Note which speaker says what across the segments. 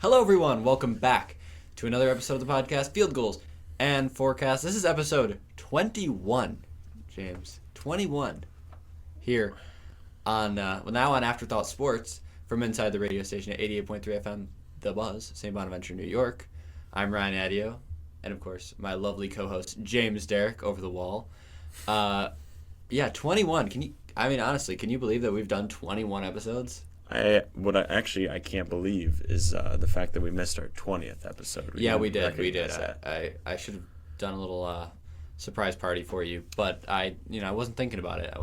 Speaker 1: Hello, everyone. Welcome back to another episode of the podcast, Field Goals and Forecast. This is episode 21, James. 21 here on now on Afterthought Sports from inside the radio station at 88.3 FM, The Buzz, St. Bonaventure, New York. I'm Ryan Adio, and of course, my lovely co-host James Derrick over the wall. 21. Honestly, can you believe that we've done 21 episodes?
Speaker 2: I can't believe is the fact that we missed our 20th episode.
Speaker 1: We did. I should have done a little surprise party for you, but I wasn't thinking about it.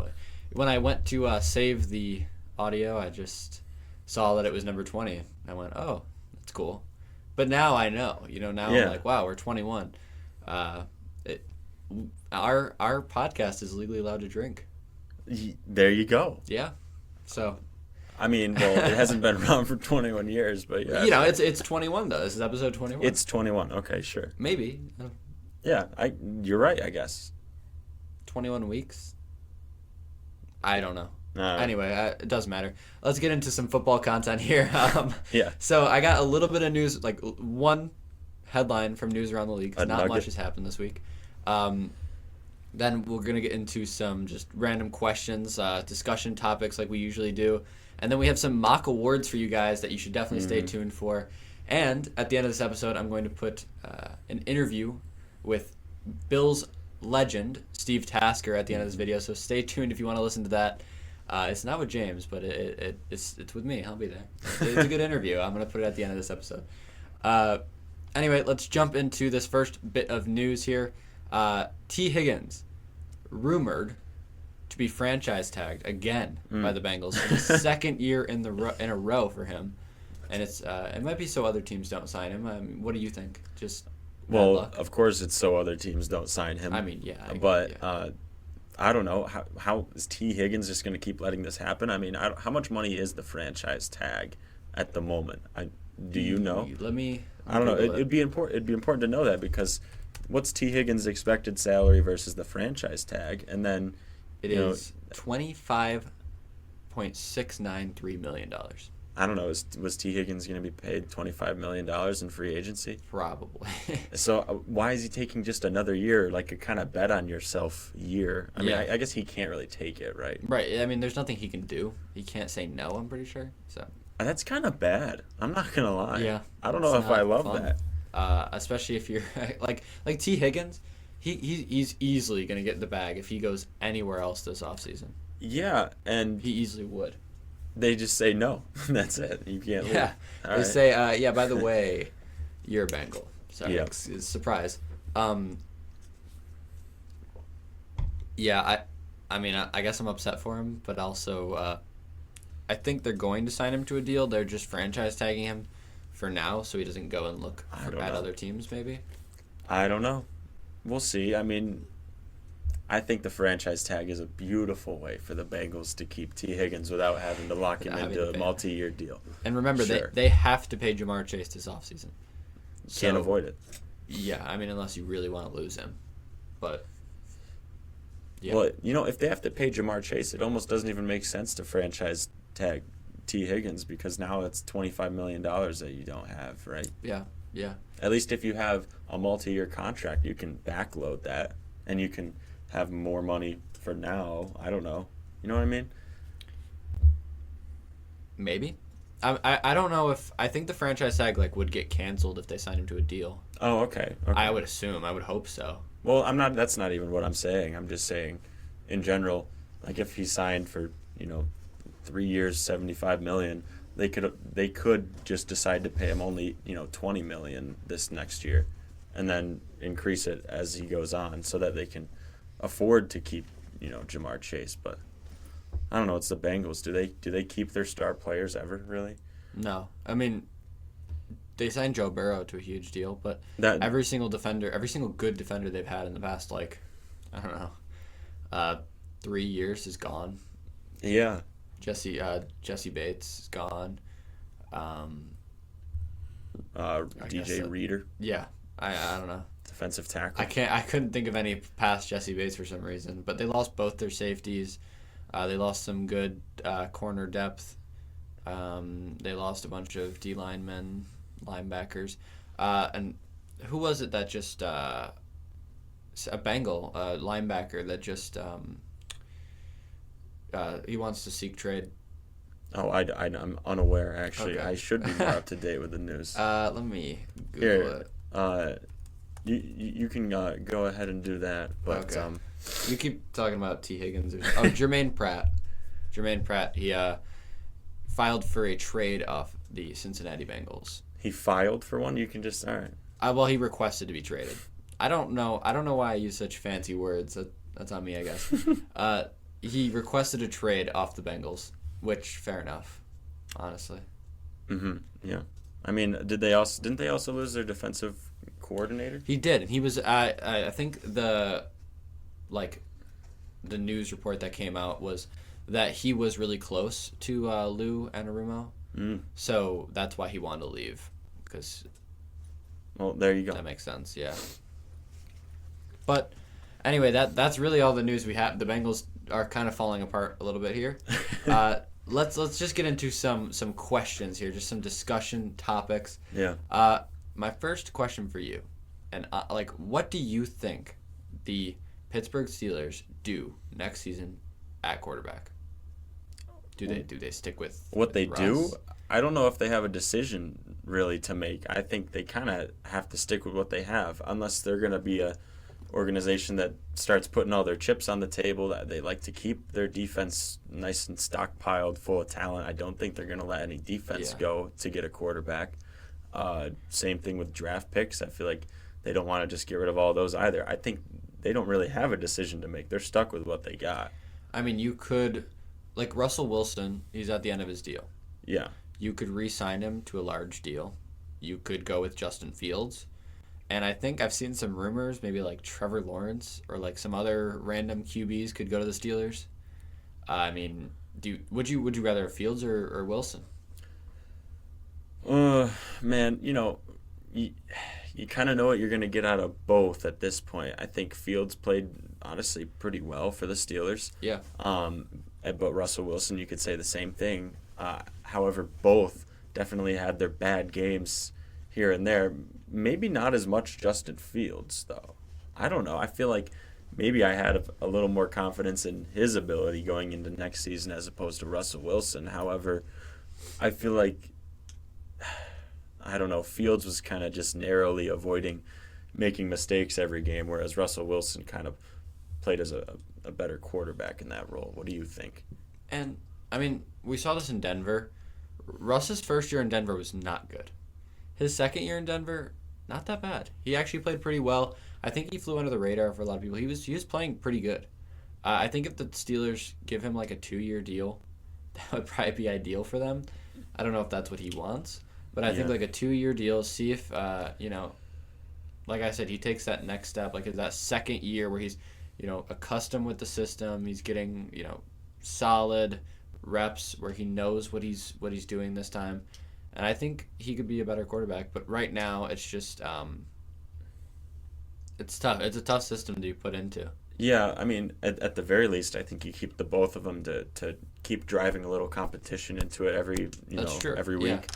Speaker 1: When I went to save the audio, I just saw that it was number 20. I went, oh, that's cool. But now I know. I'm like, wow, we're 21. Our podcast is legally allowed to drink.
Speaker 2: There you go.
Speaker 1: Yeah. So.
Speaker 2: It hasn't been around for 21 years, but yeah.
Speaker 1: It's 21 though. This is episode 21.
Speaker 2: It's 21. Okay, sure.
Speaker 1: Maybe.
Speaker 2: Yeah, you're right, I guess.
Speaker 1: 21 weeks? I don't know. Anyway, it doesn't matter. Let's get into some football content here.
Speaker 2: Yeah.
Speaker 1: So I got a little bit of news, like one headline from news around the league. Not much has happened this week. Then we're going to get into some just random questions, discussion topics like we usually do. And then we have some mock awards for you guys that you should definitely stay tuned for. And at the end of this episode, I'm going to put an interview with Bills legend, Steve Tasker, at the end of this video. So stay tuned if you want to listen to that. It's not with James, but it's with me. I'll be there. It's a good interview. I'm going to put it at the end of this episode. Anyway, let's jump into this first bit of news here. T. Higgins, rumored to be franchise tagged again by the Bengals for the second year in a row for him, and it might be so other teams don't sign him. What do you think? Just
Speaker 2: of course it's so other teams don't sign him. I don't know how is T. Higgins just going to keep letting this happen? How much money is the franchise tag at the moment? Do you know? I don't know. It'd be important. It'd be important to know that because what's T. Higgins' expected salary versus the franchise tag, and then.
Speaker 1: It is $25.693 million.
Speaker 2: I don't know. Was T. Higgins going to be paid $25 million in free agency?
Speaker 1: Probably.
Speaker 2: So why is he taking just another year, like a kind of bet on yourself year? I guess he can't really take it, right?
Speaker 1: Right. There's nothing he can do. He can't say no, I'm pretty sure. So
Speaker 2: that's kind of bad. I'm not going to lie.
Speaker 1: Yeah.
Speaker 2: I don't know if I love
Speaker 1: fun.
Speaker 2: that.
Speaker 1: Especially if you're like T. Higgins. He's easily going to get the bag if he goes anywhere else this offseason.
Speaker 2: Yeah, and
Speaker 1: he easily would.
Speaker 2: They just say no. That's it. You can't leave.
Speaker 1: Yeah. They say, by the way, you're a Bengal. Sorry. Yeah. It's a surprise. I guess I'm upset for him, but also I think they're going to sign him to a deal. They're just franchise tagging him for now so he doesn't go and look for other teams maybe.
Speaker 2: I don't know. We'll see. I think the franchise tag is a beautiful way for the Bengals to keep T. Higgins without having to lock him into a multi-year deal.
Speaker 1: And remember, they have to pay Jamar Chase this offseason.
Speaker 2: Can't avoid it.
Speaker 1: Yeah, unless you really want to lose him. But, yeah.
Speaker 2: Well, if they have to pay Jamar Chase, it almost doesn't even make sense to franchise tag T. Higgins because now it's $25 million that you don't have, right?
Speaker 1: Yeah. Yeah.
Speaker 2: At least if you have a multi-year contract, you can backload that, and you can have more money for now. I don't know. You know what I mean?
Speaker 1: Maybe. I don't know if... I think the franchise tag would get canceled if they signed him to a deal.
Speaker 2: Oh, okay.
Speaker 1: I would assume. I would hope so.
Speaker 2: Well, that's not even what I'm saying. I'm just saying, in general, if he signed for, 3 years, $75 million... They could just decide to pay him only $20 million this next year, and then increase it as he goes on, so that they can afford to keep Jamar Chase. But I don't know. It's the Bengals. Do they keep their star players ever really?
Speaker 1: No. They signed Joe Burrow to a huge deal, but every single good defender they've had in the past 3 years is gone.
Speaker 2: Yeah.
Speaker 1: Jesse Bates is gone.
Speaker 2: DJ Reader.
Speaker 1: Yeah, I don't know.
Speaker 2: Defensive tackle.
Speaker 1: I couldn't think of any past Jesse Bates for some reason, but they lost both their safeties. They lost some good corner depth. They lost a bunch of D linemen. linebackers. And who was it that just a Bengal linebacker that just he wants to seek trade?
Speaker 2: Oh, I'm unaware, actually.
Speaker 1: Okay.
Speaker 2: I should be more up to date with the news.
Speaker 1: Let me Google it.
Speaker 2: You can go ahead and do that. But
Speaker 1: Okay. You keep talking about T. Higgins. Jermaine Pratt. Jermaine Pratt, he filed for a trade off the Cincinnati Bengals.
Speaker 2: He filed for one? You can just, all right.
Speaker 1: Well, he requested to be traded. I don't know why I use such fancy words. That's on me, I guess. He requested a trade off the Bengals, which, fair enough, honestly.
Speaker 2: Mm-hmm, yeah. I mean, didn't they also lose their defensive coordinator?
Speaker 1: He did. He was, I think the news report that came out was that he was really close to Lou Anarumo. So that's why he wanted to leave.
Speaker 2: Well, there you go.
Speaker 1: That makes sense, yeah. But anyway, that's really all the news we have. The Bengals are kind of falling apart a little bit here. Let's just get into some questions here, just some discussion topics.
Speaker 2: Yeah.
Speaker 1: My first question for you, and what do you think the Pittsburgh Steelers do next season at quarterback? Do they stick with
Speaker 2: what they
Speaker 1: Russ?
Speaker 2: do? I don't know if they have a decision really to make. I think they kind of have to stick with what they have, unless they're going to be a organization that starts putting all their chips on the table. That they like to keep their defense nice and stockpiled, full of talent. I don't think they're going to let any defense go to get a quarterback. Same thing with draft picks. I feel like they don't want to just get rid of all those either. I think they don't really have a decision to make. They're stuck with what they got.
Speaker 1: I mean, you could, like Russell Wilson, he's at the end of his deal.
Speaker 2: Yeah.
Speaker 1: You could re-sign him to a large deal. You could go with Justin Fields. And I think I've seen some rumors, maybe like Trevor Lawrence or like some other random QBs could go to the Steelers. I mean, would you rather have Fields or Wilson?
Speaker 2: Man, you kind of know what you're going to get out of both at this point. I think Fields played, honestly, pretty well for the Steelers.
Speaker 1: Yeah.
Speaker 2: But Russell Wilson, you could say the same thing. However, both definitely had their bad games here and there. Maybe not as much Justin Fields, though. I don't know. I feel like maybe I had a little more confidence in his ability going into next season as opposed to Russell Wilson. However, I feel like, I don't know, Fields was kind of just narrowly avoiding making mistakes every game, whereas Russell Wilson kind of played as a better quarterback in that role. What do you think?
Speaker 1: And, I mean, we saw this in Denver. Russ's first year in Denver was not good. His second year in Denver, not that bad. He actually played pretty well. I think he flew under the radar for a lot of people. He was playing pretty good. I think if the Steelers give him like a 2-year deal, that would probably be ideal for them. I don't know if that's what he wants, but I think like a 2-year deal, see if, like I said, he takes that next step, like that second year where he's, accustomed with the system. He's getting, solid reps where he knows what he's doing this time. And I think he could be a better quarterback. But right now, it's just it's tough. It's a tough system to be put into.
Speaker 2: Yeah, I mean, at the very least, I think you keep the both of them to keep driving a little competition into it every week.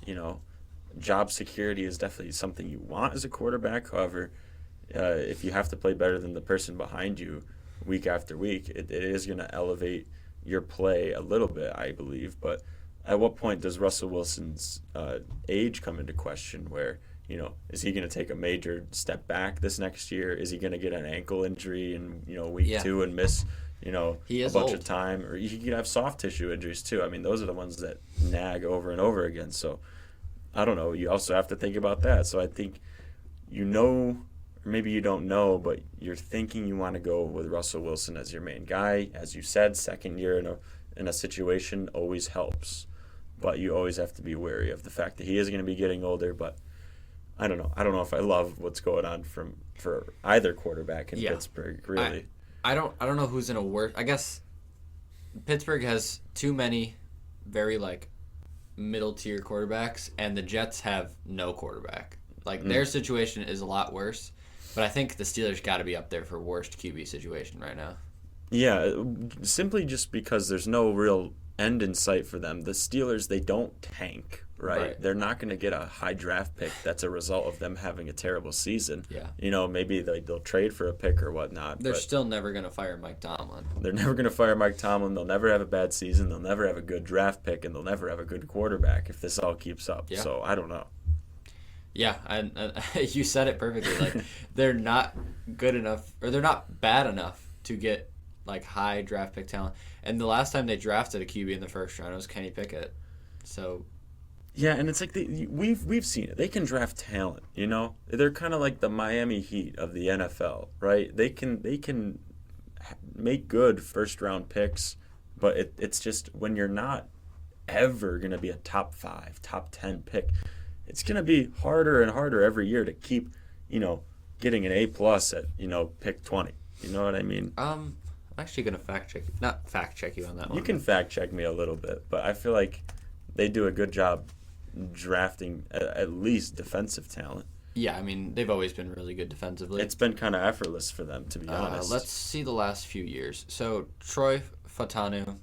Speaker 1: Yeah.
Speaker 2: Job security is definitely something you want as a quarterback. However, if you have to play better than the person behind you week after week, it is going to elevate your play a little bit, I believe. But at what point does Russell Wilson's age come into question where, is he going to take a major step back this next year? Is he going to get an ankle injury in, week 2 and miss, a bunch of time? Or he could have soft tissue injuries too. I mean, those are the ones that nag over and over again. So, I don't know. You also have to think about that. So I think or maybe you don't know, but you're thinking you want to go with Russell Wilson as your main guy. As you said, second year in a situation always helps. But you always have to be wary of the fact that he is going to be getting older. But I don't know. I don't know if I love what's going on for either quarterback in Pittsburgh, really.
Speaker 1: I don't know who's in a worse. I guess Pittsburgh has too many very middle tier quarterbacks, and the Jets have no quarterback. Their situation is a lot worse, but I think the Steelers got to be up there for worst QB situation right now.
Speaker 2: Yeah, simply just because there's no real end in sight for them. The Steelers, they don't tank right? They're not going to get a high draft pick that's a result of them having a terrible season.
Speaker 1: Yeah.
Speaker 2: Maybe they'll trade for a pick or whatnot.
Speaker 1: They're still never going to fire Mike Tomlin.
Speaker 2: They're never going to fire Mike Tomlin. They'll never have a bad season. They'll never have a good draft pick, and they'll never have a good quarterback if this all keeps up.
Speaker 1: Yeah.
Speaker 2: So I don't know.
Speaker 1: Yeah, and you said it perfectly. Like, they're not good enough, or they're not bad enough to get like high draft pick talent. And the last time they drafted a QB in the first round, it was Kenny Pickett. So,
Speaker 2: yeah, and it's like we've seen it. They can draft talent. They're kind of like the Miami Heat of the NFL, right? They can make good first round picks, but it's just when you're not ever going to be a top 5, top 10 pick. It's going to be harder and harder every year to keep, getting an A+ at, pick 20. You know what I mean?
Speaker 1: I'm actually going to not fact check you on that one.
Speaker 2: You can fact check me a little bit, but I feel like they do a good job drafting at least defensive talent.
Speaker 1: Yeah, I mean, they've always been really good defensively.
Speaker 2: It's been kind of effortless for them, to be honest.
Speaker 1: Let's see the last few years. So, Troy Fautanu,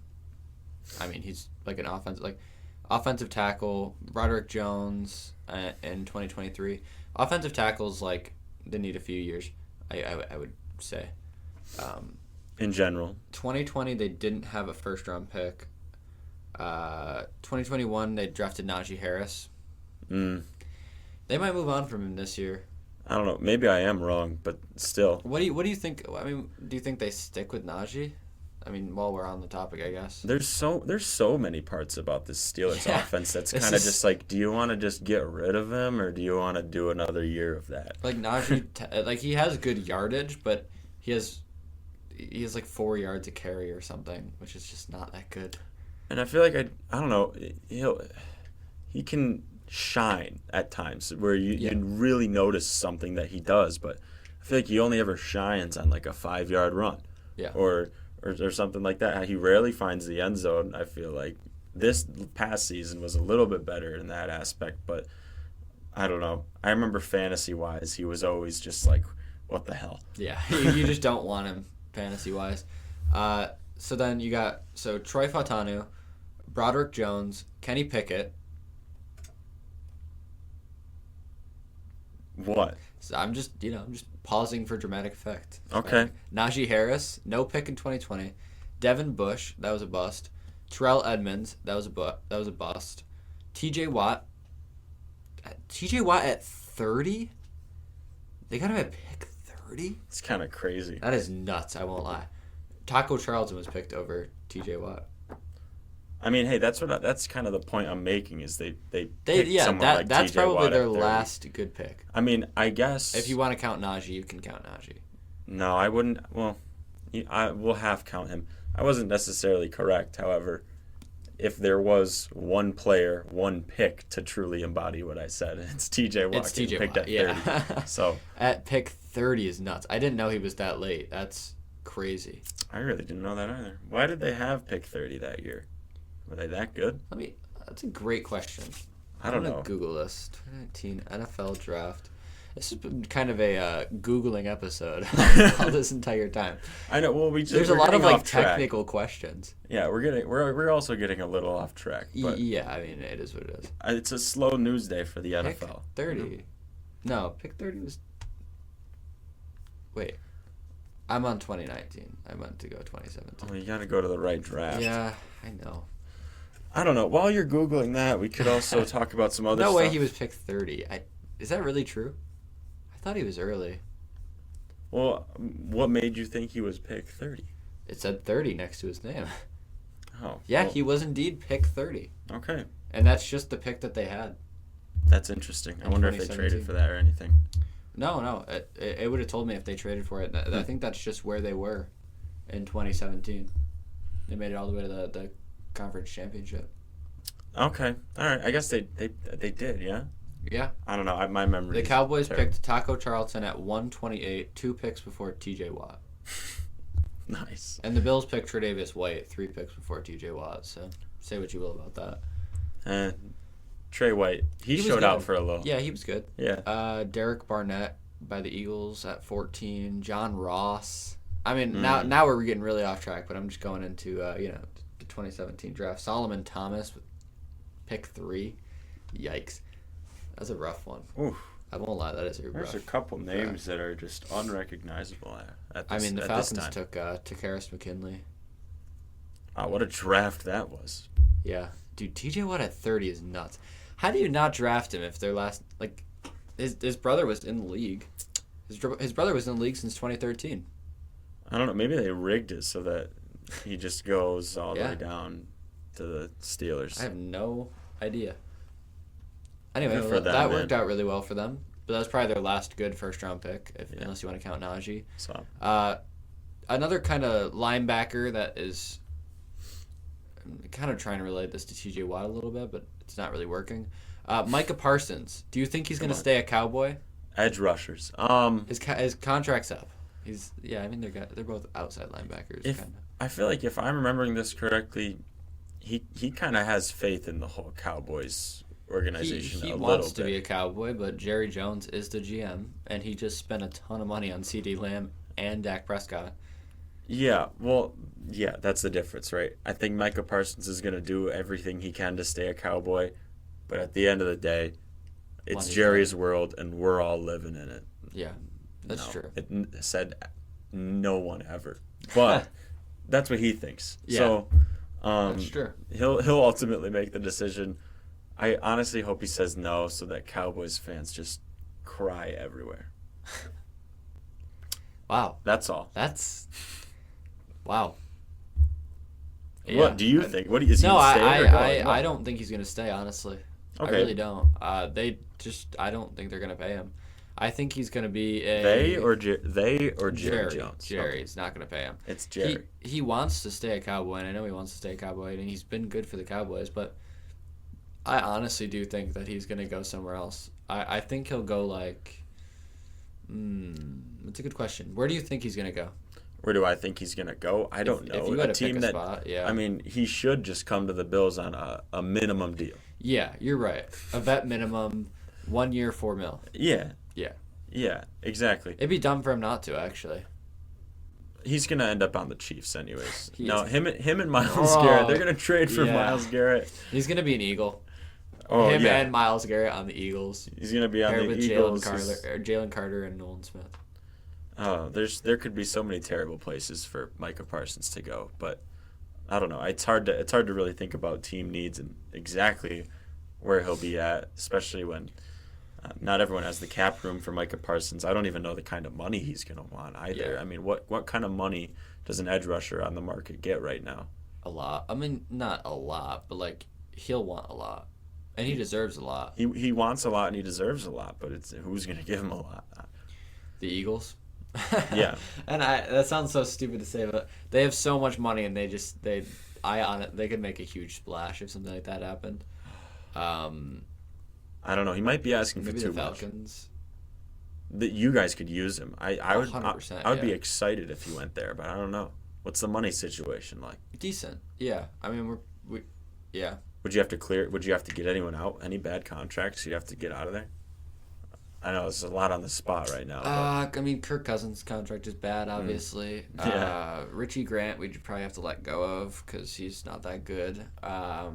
Speaker 1: I mean, he's like an offensive tackle. Broderick Jones in 2023. Offensive tackles, they need a few years, I would say.
Speaker 2: In general.
Speaker 1: 2020, they didn't have a first-round pick. 2021, they drafted Najee Harris. They might move on from him this year.
Speaker 2: I don't know. Maybe I am wrong, but still.
Speaker 1: What do you think? I mean, do you think they stick with Najee? I mean, while we're on the topic, I guess.
Speaker 2: There's so many parts about this Steelers offense that's kind of just like, do you want to just get rid of him, or do you want to do another year of that?
Speaker 1: Like Najee, he has good yardage, but he has 4 yards a carry or something, which is just not that good.
Speaker 2: And I feel like I don't know, he can shine at times where you can really notice something that he does, but I feel like he only ever shines on like a 5-yard run.
Speaker 1: Yeah.
Speaker 2: Or something like that. He rarely finds the end zone. I feel like this past season was a little bit better in that aspect, but I don't know. I remember fantasy-wise, he was always just like, what the hell?
Speaker 1: Yeah, you just don't want him fantasy-wise. So then you got Troy Fautanu, Broderick Jones, Kenny Pickett.
Speaker 2: What?
Speaker 1: So I'm just pausing for dramatic effect.
Speaker 2: Okay.
Speaker 1: Najee Harris, no pick in 2020. Devin Bush, that was a bust. Terrell Edmonds, that was a bust. T.J. Watt at 30? They got him at pick 30?
Speaker 2: It's kind of crazy.
Speaker 1: That is nuts, I won't lie. Taco Charlton was picked over T.J. Watt.
Speaker 2: I mean, hey, that's kind of the point I'm making is they
Speaker 1: that's probably
Speaker 2: Watt
Speaker 1: their last good pick.
Speaker 2: I mean, I guess
Speaker 1: if you want to count Najee, you can count Najee.
Speaker 2: No, I wouldn't. Well, I will half count him. I wasn't necessarily correct. However, if there was one player, one pick to truly embody what I said, it's T.J. Watt.
Speaker 1: It's T.J.
Speaker 2: picked
Speaker 1: Watt,
Speaker 2: at 30. So
Speaker 1: at pick 30 is nuts. I didn't know he was that late. That's crazy.
Speaker 2: I really didn't know that either. Why did they have pick 30 that year? Were they that good?
Speaker 1: That's a great question.
Speaker 2: I don't know.
Speaker 1: I'm gonna Google this. 2019 NFL draft. This has been kind of a Googling episode all this entire time.
Speaker 2: I know. Well, there's
Speaker 1: a lot of technical questions.
Speaker 2: Yeah, we're also getting a little off track. But
Speaker 1: yeah, I mean it is what it is.
Speaker 2: It's a slow news day for the
Speaker 1: pick
Speaker 2: NFL.
Speaker 1: 30. No, pick 30 was. Wait, I'm on 2019. I meant to go 2017.
Speaker 2: Oh, you got to go to the right draft.
Speaker 1: Yeah, I know.
Speaker 2: I don't know. While you're Googling that, we could also talk about some other stuff.
Speaker 1: No way he was picked 30. Is that really true? I thought he was early.
Speaker 2: Well, what made you think he was picked 30?
Speaker 1: It said 30 next to his name.
Speaker 2: Oh.
Speaker 1: Yeah, he was indeed picked 30.
Speaker 2: Okay.
Speaker 1: And that's just the pick that they had.
Speaker 2: That's interesting. I wonder if they traded for that or anything.
Speaker 1: No. It would have told me if they traded for it. I think that's just where they were in 2017. They made it all the way to the conference championship.
Speaker 2: Okay. All right. I guess they did, yeah?
Speaker 1: Yeah.
Speaker 2: I don't know. My memory.
Speaker 1: The Cowboys picked Taco Charlton at 128, 2 picks before T.J. Watt.
Speaker 2: Nice.
Speaker 1: And the Bills picked Tre'Davious White 3 picks before T.J. Watt. So say what you will about that.
Speaker 2: Trey White, he showed out for a little.
Speaker 1: Yeah, he was good.
Speaker 2: Yeah.
Speaker 1: Derek Barnett by the Eagles at 14. John Ross. I mean, now we're getting really off track, but I'm just going into the 2017 draft. Solomon Thomas with pick 3. Yikes. That's a rough one.
Speaker 2: Oof.
Speaker 1: I won't lie, that is a rough.
Speaker 2: There's a couple names that are just unrecognizable at this,
Speaker 1: I mean, the
Speaker 2: at
Speaker 1: Falcons
Speaker 2: this time.
Speaker 1: took Takaris McKinley.
Speaker 2: What a draft that was.
Speaker 1: Yeah. Dude, TJ Watt at 30 is nuts. How do you not draft him if their last... Like, his brother was in the league. His brother was in the league since 2013.
Speaker 2: I don't know. Maybe they rigged it so that he just goes all the way down to the Steelers.
Speaker 1: I have no idea. Anyway,
Speaker 2: Good for them,
Speaker 1: that
Speaker 2: man.
Speaker 1: worked out really well for them. But that was probably their last good first-round pick, unless you want to count Najee.
Speaker 2: So,
Speaker 1: another kind of linebacker that is... I'm kind of trying to relate this to TJ Watt a little bit, but it's not really working. Micah Parsons. Do you think he's going to stay a Cowboy?
Speaker 2: edge rushers.
Speaker 1: His contract's up. They're both outside linebackers.
Speaker 2: I feel like if I'm remembering this correctly, he kind of has faith in the whole Cowboys organization
Speaker 1: he
Speaker 2: a little
Speaker 1: wants to
Speaker 2: bit.
Speaker 1: be a Cowboy, but Jerry Jones is the GM, and he just spent a ton of money on CeeDee Lamb and Dak Prescott.
Speaker 2: Yeah, that's the difference, right? I think Micah Parsons is going to do everything he can to stay a Cowboy, but at the end of the day, it's Jerry's world, and we're all living in it.
Speaker 1: Yeah, that's true.
Speaker 2: It said no one ever, but that's what he thinks.
Speaker 1: Yeah,
Speaker 2: so
Speaker 1: that's true.
Speaker 2: He'll ultimately make the decision. I honestly hope he says no, so that Cowboys fans just cry everywhere.
Speaker 1: Wow,
Speaker 2: that's all.
Speaker 1: Wow.
Speaker 2: Yeah. What do you think? What is he
Speaker 1: no?
Speaker 2: I
Speaker 1: don't think he's gonna stay. Honestly,
Speaker 2: okay.
Speaker 1: I really don't. I don't think they're gonna pay him. I think he's gonna be
Speaker 2: Jerry Jones.
Speaker 1: Jerry's not gonna pay him.
Speaker 2: It's Jerry.
Speaker 1: He wants to stay a Cowboy, and I know he wants to stay a Cowboy, and he's been good for the Cowboys. But I honestly do think that he's gonna go somewhere else. I think he'll go like. That's a good question. Where do you think he's gonna go?
Speaker 2: Where do I think he's gonna go? I don't know.
Speaker 1: If you had to pick a spot, yeah.
Speaker 2: I mean, he should just come to the Bills on a minimum deal.
Speaker 1: Yeah, you're right. A vet minimum, 1 year, $4 million.
Speaker 2: Yeah.
Speaker 1: Yeah.
Speaker 2: Yeah, exactly.
Speaker 1: It'd be dumb for him not to, actually.
Speaker 2: He's gonna end up on the Chiefs anyways. Him and Myles Garrett. They're gonna trade for Myles Garrett.
Speaker 1: He's gonna be an Eagle.
Speaker 2: Oh,
Speaker 1: him and Myles Garrett on the Eagles.
Speaker 2: He's gonna be on the Eagles.
Speaker 1: Jalen Carter and Nolan Smith.
Speaker 2: Oh, there could be so many terrible places for Micah Parsons to go, but I don't know. It's hard to really think about team needs and exactly where he'll be at, especially when not everyone has the cap room for Micah Parsons. I don't even know the kind of money he's going to want either. Yeah. I mean, what kind of money does an edge rusher on the market get right now?
Speaker 1: A lot. I mean, not a lot, but like he'll want a lot, and he deserves a lot.
Speaker 2: He wants a lot and he deserves a lot, but it's who's going to give him a lot?
Speaker 1: The Eagles.
Speaker 2: Yeah.
Speaker 1: And that sounds so stupid to say, but they have so much money, and they could make a huge splash if something like that happened.
Speaker 2: I don't know. He might be asking for too much. Maybe the
Speaker 1: Falcons.
Speaker 2: That you guys could use him. I would
Speaker 1: 100%,
Speaker 2: I would be excited if he went there, but I don't know. What's the money situation like?
Speaker 1: Decent. Yeah. I mean, yeah.
Speaker 2: Would you have to get anyone out? Any bad contracts you'd have to get out of there? I know there's a lot on the spot right now.
Speaker 1: I mean, Kirk Cousins' contract is bad, obviously.
Speaker 2: Yeah.
Speaker 1: Richie Grant, we'd probably have to let go of because he's not that good.
Speaker 2: I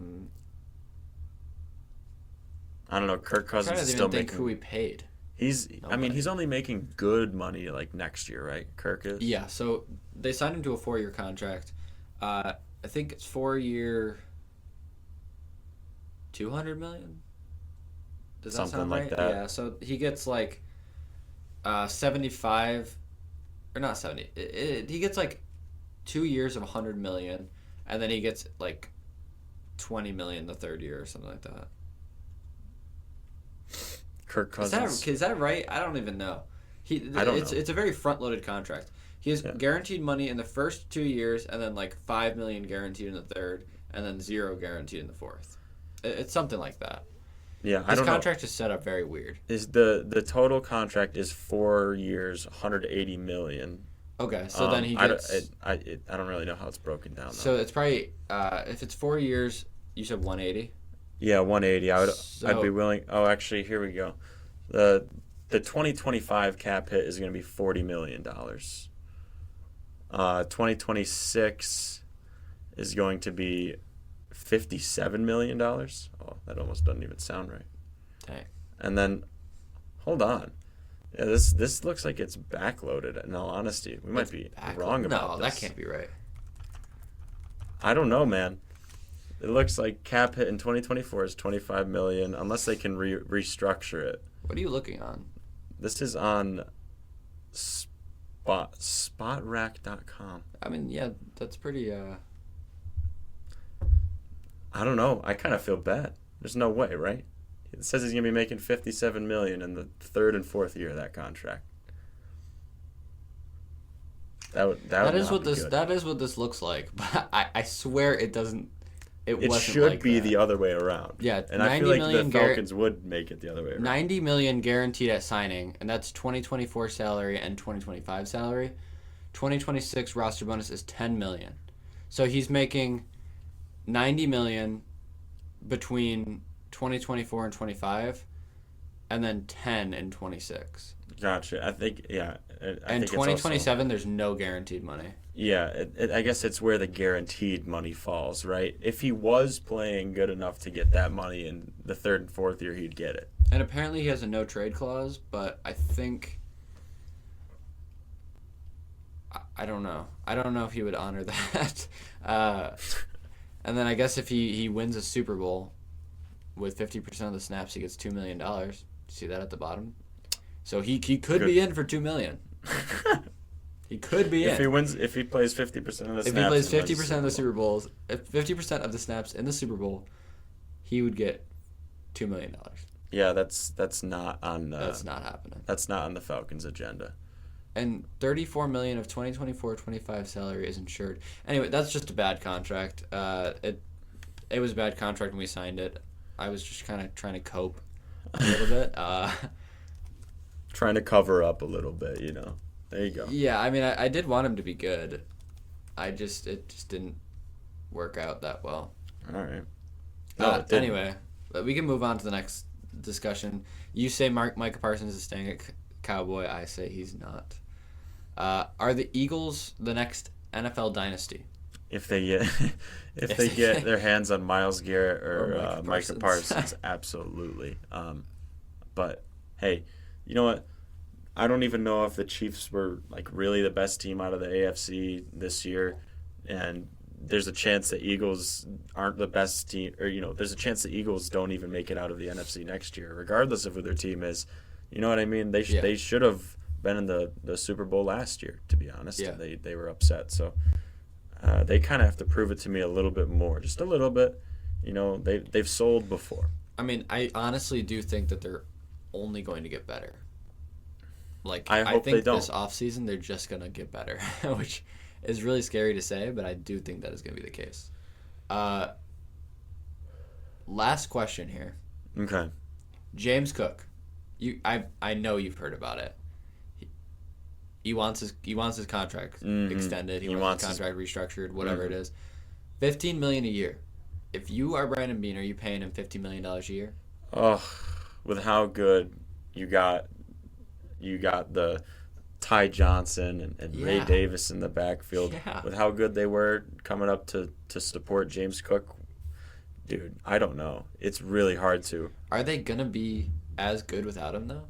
Speaker 2: don't know. Kirk Cousins is still making.
Speaker 1: I think who we paid.
Speaker 2: He's only making good money like next year, right? Kirk is.
Speaker 1: Yeah. So they signed him to a 4-year contract. I think it's 4-year, $200 million. Does that sound right?
Speaker 2: Something like that.
Speaker 1: Yeah, so he gets like 75, or not 70. He gets like 2 years of $100 million, and then he gets like $20 million the third year or something like that.
Speaker 2: Kirk Cousins.
Speaker 1: Is that right? I don't even know.
Speaker 2: I don't know.
Speaker 1: It's a very front-loaded contract. He has guaranteed money in the first 2 years, and then like $5 million guaranteed in the third, and then $0 guaranteed in the fourth. It's something like that.
Speaker 2: Yeah,
Speaker 1: His contract is set up very weird.
Speaker 2: Is the total contract is 4 years, $180 million.
Speaker 1: Okay, so then he gets.
Speaker 2: I don't really know how it's broken down. Though.
Speaker 1: So it's probably if it's 4 years, you said 180.
Speaker 2: Yeah, 180. I'd be willing. Oh, actually, here we go. The 2025 cap hit is going to be $40 million. 2026 is going to be $57 million. Oh, that almost doesn't even sound right.
Speaker 1: Dang.
Speaker 2: And then, hold on. Yeah, this looks like it's backloaded, in all honesty. We might be wrong about
Speaker 1: this. No, that can't be right.
Speaker 2: I don't know, man. It looks like cap hit in 2024 is $25 million, unless they can restructure it.
Speaker 1: What are you looking on?
Speaker 2: This is on spotrack.com.
Speaker 1: I mean, yeah, that's pretty.
Speaker 2: I don't know. I kind of feel bad. There's no way, right? It says he's gonna be making $57 million in the third and fourth year of that contract. That is what
Speaker 1: this looks like. But I swear it doesn't.
Speaker 2: It should be the other way around.
Speaker 1: Yeah,
Speaker 2: and I feel like the Falcons would make it the other way around.
Speaker 1: $90 million guaranteed at signing, and that's 2024 salary and 2025 salary. 2026 roster bonus is $10 million. So he's making $90 million between 2024 and 25, and then 10 in 26.
Speaker 2: Gotcha. I think, yeah.
Speaker 1: And 2027, there's no guaranteed money.
Speaker 2: Yeah, I guess it's where the guaranteed money falls, right? If he was playing good enough to get that money in the third and fourth year, he'd get it.
Speaker 1: And apparently he has a no trade clause, but I think... I don't know. I don't know if he would honor that. And then I guess if he wins a Super Bowl with 50% of the snaps, he gets $2 million. See that at the bottom? So he could be in for $2 million. He could be in.
Speaker 2: If he plays 50% of the snaps.
Speaker 1: If he plays 50% of the Super Bowls, if 50% of the snaps in the Super Bowl, he would get $2 million.
Speaker 2: Yeah, that's not on.
Speaker 1: That's not happening.
Speaker 2: That's not on the Falcons' agenda.
Speaker 1: And $34 million of 2024-25 salary is insured. Anyway, that's just a bad contract. It was a bad contract when we signed it. I was just kind of trying to cope a little bit.
Speaker 2: Trying to cover up a little bit, you know. There you go.
Speaker 1: Yeah, I mean, I did want him to be good. It just didn't work out that well.
Speaker 2: All right.
Speaker 1: No, anyway, we can move on to the next discussion. You say Micah Parsons is staying at Cowboy. I say he's not. Are the Eagles the next NFL dynasty?
Speaker 2: If they get their hands on Myles Garrett or Micah Parsons, absolutely. But hey, you know what? I don't even know if the Chiefs were like really the best team out of the AFC this year, and there's a chance the Eagles aren't the best team, or there's a chance the Eagles don't even make it out of the NFC next year, regardless of who their team is. You know what I mean? They should have been in the Super Bowl last year, to be honest.
Speaker 1: Yeah.
Speaker 2: They were upset, so they kind of have to prove it to me a little bit more, just a little bit. They've sold before.
Speaker 1: I mean, I honestly do think that they're only going to get better.
Speaker 2: I hope
Speaker 1: think
Speaker 2: they don't.
Speaker 1: This offseason they're just going to get better, which is really scary to say, but I do think that is going to be the case. Last question here.
Speaker 2: Okay.
Speaker 1: James Cook. I know you've heard about it. He wants his contract extended. He wants his contract restructured, whatever it is. $15 million a year. If you are Brandon Beane, are you paying him $50 million a year?
Speaker 2: Oh, with how good you got the Ty Johnson and Ray Davis in the backfield.
Speaker 1: Yeah.
Speaker 2: With how good they were coming up to support James Cook. Dude, I don't know. It's really hard to.
Speaker 1: Are they going to be as good without him, though?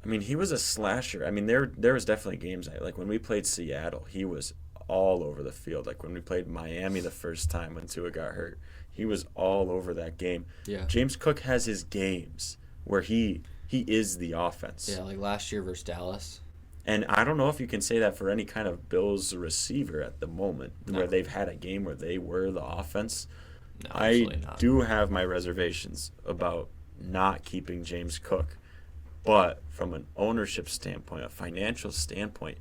Speaker 2: I mean, he was a slasher. I mean, there was definitely games, like when we played Seattle, he was all over the field. Like when we played Miami the first time when Tua got hurt, he was all over that game.
Speaker 1: Yeah.
Speaker 2: James Cook has his games where he is the offense.
Speaker 1: Yeah, like last year versus Dallas.
Speaker 2: And I don't know if you can say that for any kind of Bills receiver at the moment,
Speaker 1: No.
Speaker 2: where they've had a game where they were the offense.
Speaker 1: No,
Speaker 2: I
Speaker 1: not.
Speaker 2: do have my reservations about not keeping James Cook. But from an ownership standpoint, a financial standpoint,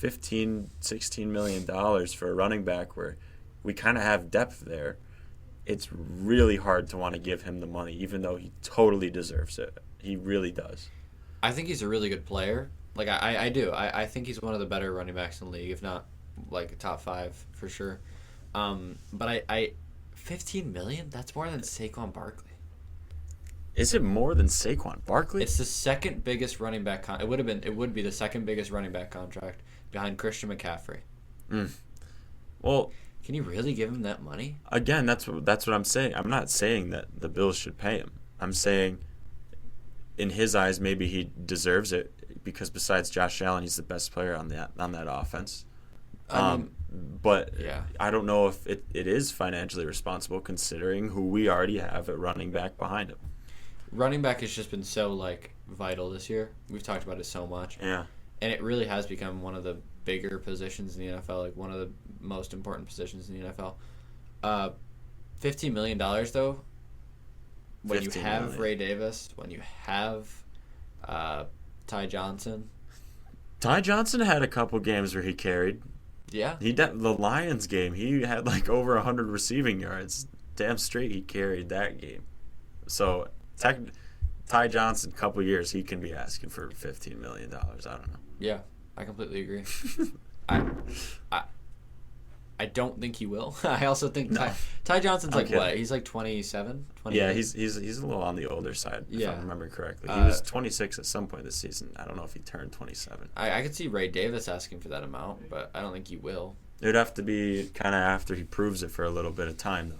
Speaker 2: $15, $16 million for a running back where we kind of have depth there, it's really hard to want to give him the money, even though he totally deserves it. He really does.
Speaker 1: I think he's a really good player. Like, I do. I think he's one of the better running backs in the league, if not, like, top 5 for sure. But $15 million? That's more than Saquon Barkley.
Speaker 2: Is it more than Saquon Barkley?
Speaker 1: It's the second biggest running back. It would be the second biggest running back contract behind Christian McCaffrey.
Speaker 2: Well,
Speaker 1: can you really give him that money?
Speaker 2: Again, that's what I'm saying. I'm not saying that the Bills should pay him. I'm saying in his eyes, maybe he deserves it because besides Josh Allen, he's the best player on that offense. But
Speaker 1: yeah.
Speaker 2: I don't know if it is financially responsible considering who we already have at running back behind him.
Speaker 1: Running back has just been so vital this year. We've talked about it so much.
Speaker 2: Yeah.
Speaker 1: And it really has become one of the bigger positions in the NFL, like one of the most important positions in the NFL. $15 million though. When you have Ray Davis, when you have Ty Johnson.
Speaker 2: Ty Johnson had a couple games where he carried.
Speaker 1: Yeah.
Speaker 2: The Lions game, he had over 100 receiving yards. Damn straight he carried that game. So Ty Johnson, couple years, he can be asking for $15 million. I don't know.
Speaker 1: Yeah, I completely agree. I don't think he will. I also think Ty Johnson's what? He's 27, 28?
Speaker 2: Yeah, he's a little on the older side, if I remember correctly. He was 26 at some point this season. I don't know if he turned 27.
Speaker 1: I could see Ray Davis asking for that amount, but I don't think he will.
Speaker 2: It would have to be kind of after he proves it for a little bit of time, though.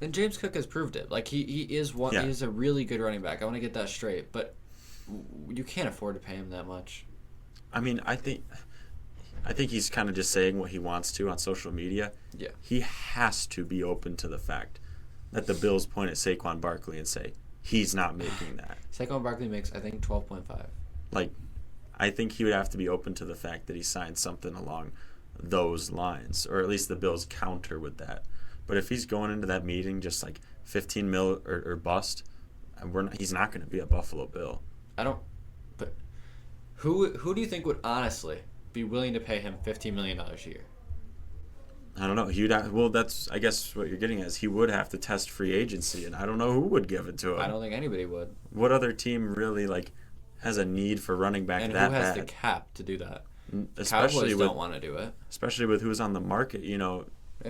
Speaker 1: And James Cook has proved it. He is one. Yeah. He is a really good running back. I want to get that straight, but you can't afford to pay him that much.
Speaker 2: I mean, I think he's kind of just saying what he wants to on social media.
Speaker 1: Yeah.
Speaker 2: He has to be open to the fact that the Bills point at Saquon Barkley and say, he's not making that.
Speaker 1: Saquon Barkley makes, I think, 12.5.
Speaker 2: I think he would have to be open to the fact that he signed something along those lines, or at least the Bills counter with that. But if he's going into that meeting just 15 mil or bust, he's not going to be a Buffalo Bill.
Speaker 1: But who do you think would honestly be willing to pay him $15 million a year?
Speaker 2: I don't know. That's I guess what you're getting at is he would have to test free agency, and I don't know who would give it to him.
Speaker 1: I don't think anybody would.
Speaker 2: What other team really has a need for running back
Speaker 1: and
Speaker 2: that
Speaker 1: bad? And who has
Speaker 2: bad?
Speaker 1: the cap to do that?
Speaker 2: Especially
Speaker 1: Cowboys don't want to do it.
Speaker 2: Especially with who's on the market.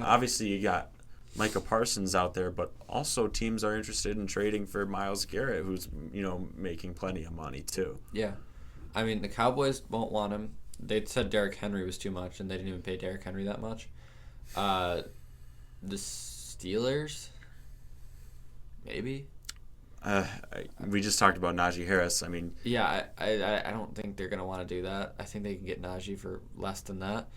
Speaker 2: Obviously you got Micah Parsons out there, but also teams are interested in trading for Myles Garrett, who's making plenty of money too.
Speaker 1: Yeah, I mean the Cowboys won't want him. They said Derrick Henry was too much, and they didn't even pay Derrick Henry that much. The Steelers, maybe.
Speaker 2: We just talked about Najee Harris. I mean,
Speaker 1: yeah, I don't think they're gonna want to do that. I think they can get Najee for less than that.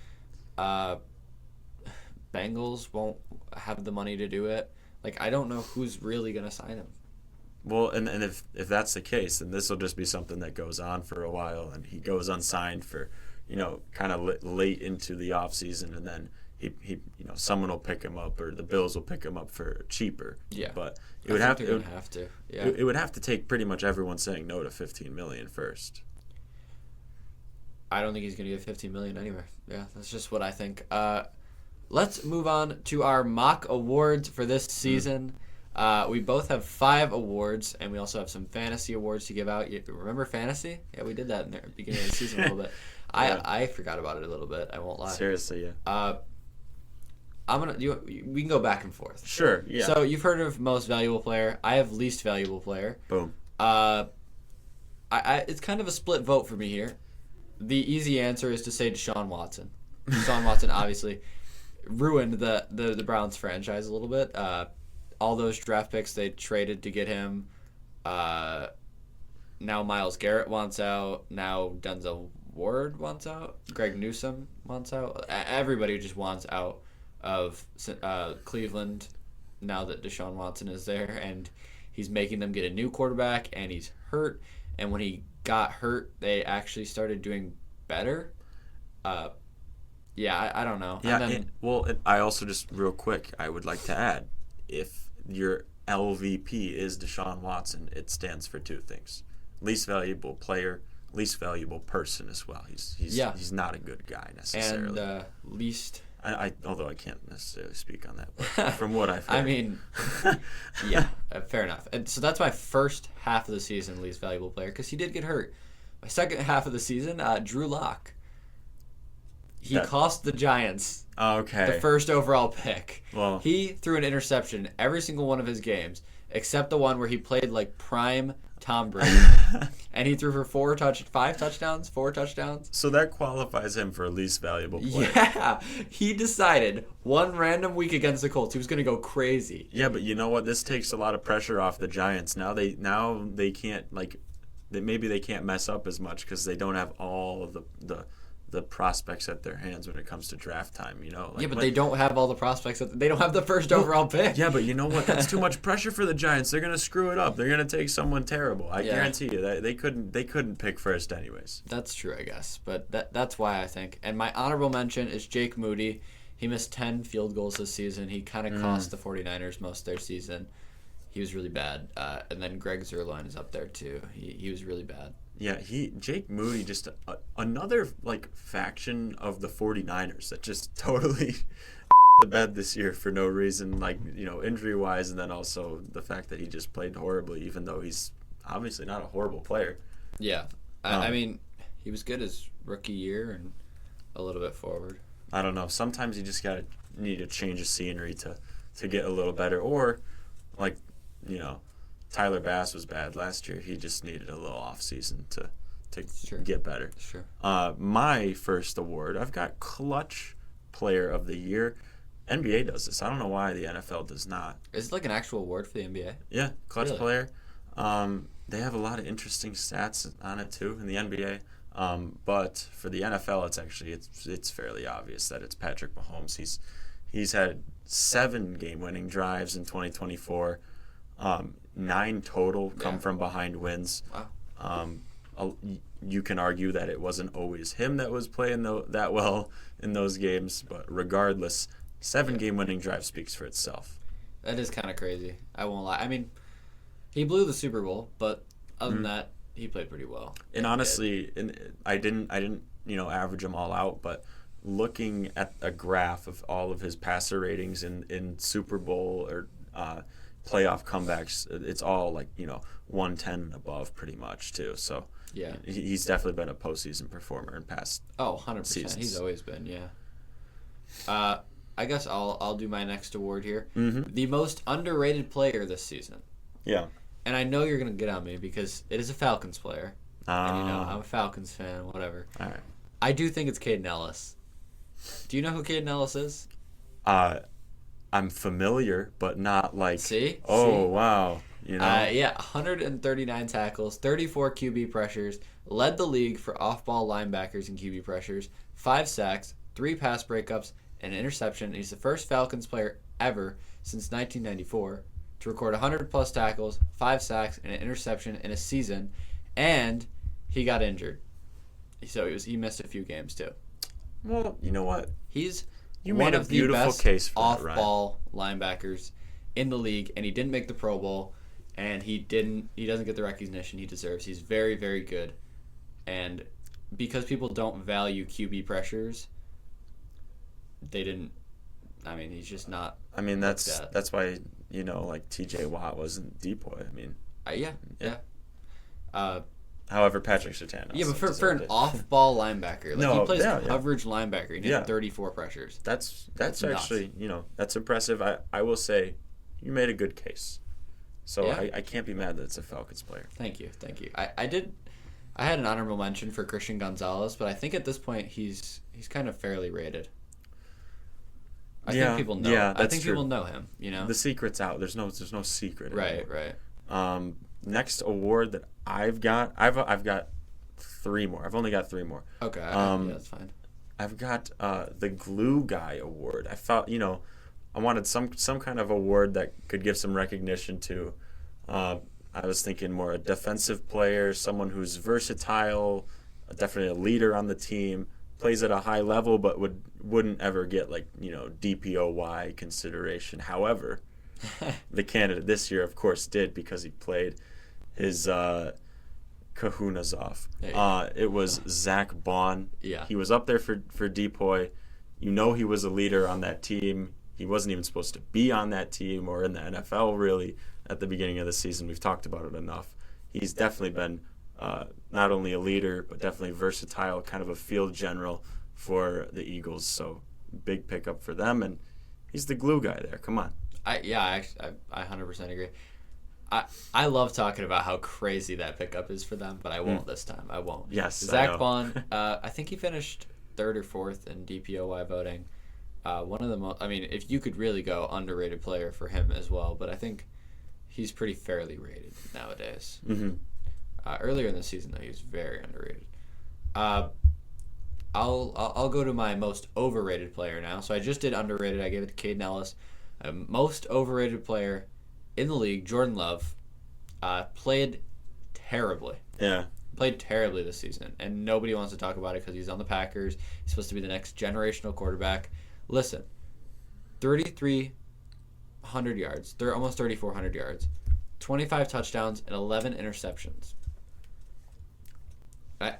Speaker 1: Bengals won't have the money to do it. I don't know who's really gonna sign him.
Speaker 2: Well, and if that's the case, then this will just be something that goes on for a while, and he goes unsigned for, kind of late into the off season, and then he someone will pick him up, or the Bills will pick him up for cheaper.
Speaker 1: Yeah,
Speaker 2: but it would have to.
Speaker 1: Yeah,
Speaker 2: it would have to take pretty much everyone saying no to $15 million first.
Speaker 1: I don't think he's gonna get $15 million anywhere. Yeah, that's just what I think. Let's move on to our mock awards for this season. We both have 5 awards, and we also have some fantasy awards to give out. You remember fantasy? Yeah, we did that in the beginning of the season a little bit.
Speaker 2: Yeah.
Speaker 1: I forgot about it a little bit. I won't lie.
Speaker 2: Seriously, yeah.
Speaker 1: We can go back and forth.
Speaker 2: Sure. Yeah.
Speaker 1: So you've heard of most valuable player. I have least valuable player.
Speaker 2: Boom.
Speaker 1: It's kind of a split vote for me here. The easy answer is to say Deshaun Watson. Deshaun Watson obviously ruined the Browns franchise a little bit. All those draft picks they traded to get him. Now Myles Garrett wants out. Now Denzel Ward wants out. Greg Newsome wants out. Everybody just wants out of Cleveland now that Deshaun Watson is there, and he's making them get a new quarterback, and he's hurt. And when he got hurt, they actually started doing better. Yeah, I don't know.
Speaker 2: Yeah, I also just real quick, I would like to add, if your LVP is Deshaun Watson, it stands for 2 things: least valuable player, least valuable person as well. He's not a good guy necessarily.
Speaker 1: And least.
Speaker 2: Although I can't necessarily speak on that, but from what I've heard.
Speaker 1: I mean, yeah, fair enough. And so that's my first half of the season least valuable player because he did get hurt. My second half of the season, Drew Lock. He cost the Giants the first overall pick.
Speaker 2: Well,
Speaker 1: he threw an interception every single one of his games, except the one where he played prime Tom Brady. And he threw for 5 touchdowns, 4 touchdowns.
Speaker 2: So that qualifies him for least valuable player.
Speaker 1: Yeah, he decided one random week against the Colts he was going to go crazy.
Speaker 2: Yeah, but you know what? This takes a lot of pressure off the Giants. Now they can't maybe they can't mess up as much because they don't have all of the prospects at their hands when it comes to draft time.
Speaker 1: But they don't have all the prospects. They don't have the first overall pick.
Speaker 2: Yeah, but you know what? That's too much pressure for the Giants. They're gonna screw it up. They're gonna take someone terrible. I guarantee you that they couldn't pick first anyways.
Speaker 1: That's true, I guess. But that's why I think. And my honorable mention is Jake Moody. He missed 10 field goals this season. He kind of cost the 49ers most of their season. He was really bad. And then Greg Zuerlein is up there too. He was really bad.
Speaker 2: Yeah, Jake Moody, just another faction of the 49ers that just totally the bed this year for no reason, injury-wise, and then also the fact that he just played horribly, even though he's obviously not a horrible player.
Speaker 1: Yeah. I mean, he was good his rookie year and a little bit forward.
Speaker 2: I don't know. Sometimes you just need a change of scenery to get a little better, or Tyler Bass was bad last year. He just needed a little off season to get better.
Speaker 1: Sure.
Speaker 2: My first award, I've got Clutch Player of the Year. NBA does this. I don't know why the NFL does not.
Speaker 1: Is it an actual award for the NBA?
Speaker 2: Yeah, Clutch
Speaker 1: Really?
Speaker 2: Player. They have a lot of interesting stats on it too in the NBA. But for the NFL, it's fairly obvious that it's Patrick Mahomes. He's had 7 game-winning drives in 2024. 9 total come from behind wins.
Speaker 1: Wow.
Speaker 2: You can argue that it wasn't always him that was playing that well in those games, but regardless, 7 game-winning drive speaks for itself.
Speaker 1: That is kind of crazy. I won't lie. I mean, he blew the Super Bowl, but other than that, he played pretty well.
Speaker 2: And honestly, I didn't average them all out, but looking at a graph of all of his passer ratings in Super Bowl or playoff comebacks, it's all 110 and above pretty much too. So
Speaker 1: yeah,
Speaker 2: he's definitely been a postseason performer in past
Speaker 1: 100%.
Speaker 2: seasons.
Speaker 1: He's always been, yeah. I guess I'll do my next award here.
Speaker 2: Mm-hmm.
Speaker 1: The most underrated player this season.
Speaker 2: Yeah.
Speaker 1: And I know you're gonna get on me because it is a Falcons player, and I'm a Falcons fan. Whatever.
Speaker 2: All right.
Speaker 1: I do think it's Caden Ellis. Do you know who Caden Ellis is?
Speaker 2: I'm familiar, but not
Speaker 1: See?
Speaker 2: Oh, wow.
Speaker 1: Yeah, 139 tackles, 34 QB pressures, led the league for off-ball linebackers and QB pressures, 5 sacks, 3 pass breakups, and an interception. He's the first Falcons player ever since 1994 to record 100-plus tackles, 5 sacks, and an interception in a season, and he got injured. So he missed a few games, too.
Speaker 2: Well, you know what?
Speaker 1: He's
Speaker 2: You
Speaker 1: one
Speaker 2: made a
Speaker 1: of the
Speaker 2: beautiful
Speaker 1: best
Speaker 2: case for that,
Speaker 1: off-ball linebackers in the league, and he didn't make the Pro Bowl, and he doesn't get the recognition he deserves. He's very, very good, and because people don't value QB pressures, he's just not.
Speaker 2: I mean, that's why T.J. Watt wasn't Depoy. I mean,
Speaker 1: yeah.
Speaker 2: However, Patrick Surtain.
Speaker 1: Yeah, but for an off-ball linebacker, he plays coverage linebacker. He had 34 pressures.
Speaker 2: That's actually that's impressive. I will say, you made a good case. So I can't be mad that it's a Falcons player.
Speaker 1: Thank you. I had an honorable mention for Christian Gonzalez, but I think at this point he's kind of fairly rated. I think people know.
Speaker 2: Yeah, that's
Speaker 1: I think
Speaker 2: true.
Speaker 1: People know him.
Speaker 2: The secret's out. There's no secret anymore.
Speaker 1: Right.
Speaker 2: Next award that I've got 3 more. I've only got 3 more.
Speaker 1: Okay. That's fine.
Speaker 2: I've got the Glue Guy Award. I thought I wanted some kind of award that could give some recognition to. I was thinking more a defensive player, someone who's versatile, definitely a leader on the team, plays at a high level, but wouldn't ever get DPOY consideration. However, the candidate this year, of course, did because he played his kahunas off. It was Zach Bond.
Speaker 1: Yeah.
Speaker 2: He was up there for Depoy. He was a leader on that team. He wasn't even supposed to be on that team or in the NFL, really, at the beginning of the season. We've talked about it enough. He's definitely been not only a leader, but definitely versatile, kind of a field general for the Eagles. So big pickup for them, and he's the glue guy there. Come on.
Speaker 1: I 100% agree. I love talking about how crazy that pickup is for them, but I won't this time. I won't.
Speaker 2: Yes,
Speaker 1: Zach Bond, I think he finished third or fourth in DPOY voting. One of the most. I mean, if you could really go underrated player for him as well, but I think he's pretty fairly rated nowadays.
Speaker 2: Mm-hmm.
Speaker 1: Earlier in the season, though, he was very underrated. I'll go to my most overrated player now. So I just did underrated. I gave it to Caden Ellis. Most overrated player in the league, Jordan Love, played terribly.
Speaker 2: Yeah.
Speaker 1: Played terribly this season, and nobody wants to talk about it because he's on the Packers. He's supposed to be the next generational quarterback. Listen, 3,300 yards. They're almost 3,400 yards. 25 touchdowns and 11 interceptions.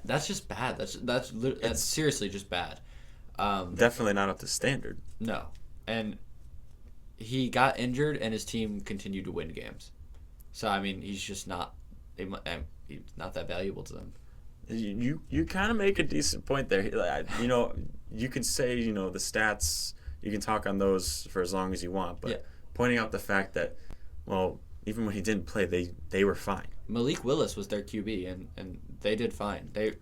Speaker 1: That's just bad. That's seriously just bad.
Speaker 2: Definitely not up to standard.
Speaker 1: No, and he got injured, and his team continued to win games. So I mean, he's just not. He's not that valuable to them.
Speaker 2: You kind of make a decent point there. You know, you could say the stats. You can talk on those for as long as you want, but pointing out the fact that, well, even when he didn't play, they were fine.
Speaker 1: Malik Willis was their QB, and they did fine. They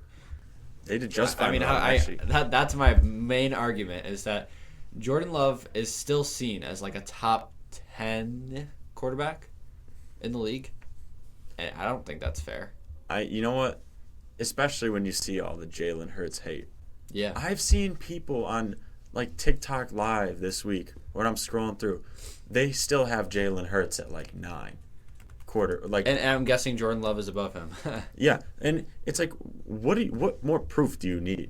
Speaker 2: did just fine.
Speaker 1: I mean, that's my main argument is that Jordan Love is still seen as like a top 10 quarterback in the league, and I don't think that's fair.
Speaker 2: You know what? Especially when you see all the Jalen Hurts hate.
Speaker 1: Yeah.
Speaker 2: I've seen people on like TikTok Live this week when I'm scrolling through, they still have Jalen Hurts at like 9. And
Speaker 1: I'm guessing Jordan Love is above him.
Speaker 2: Yeah, and it's like, what more proof do you need?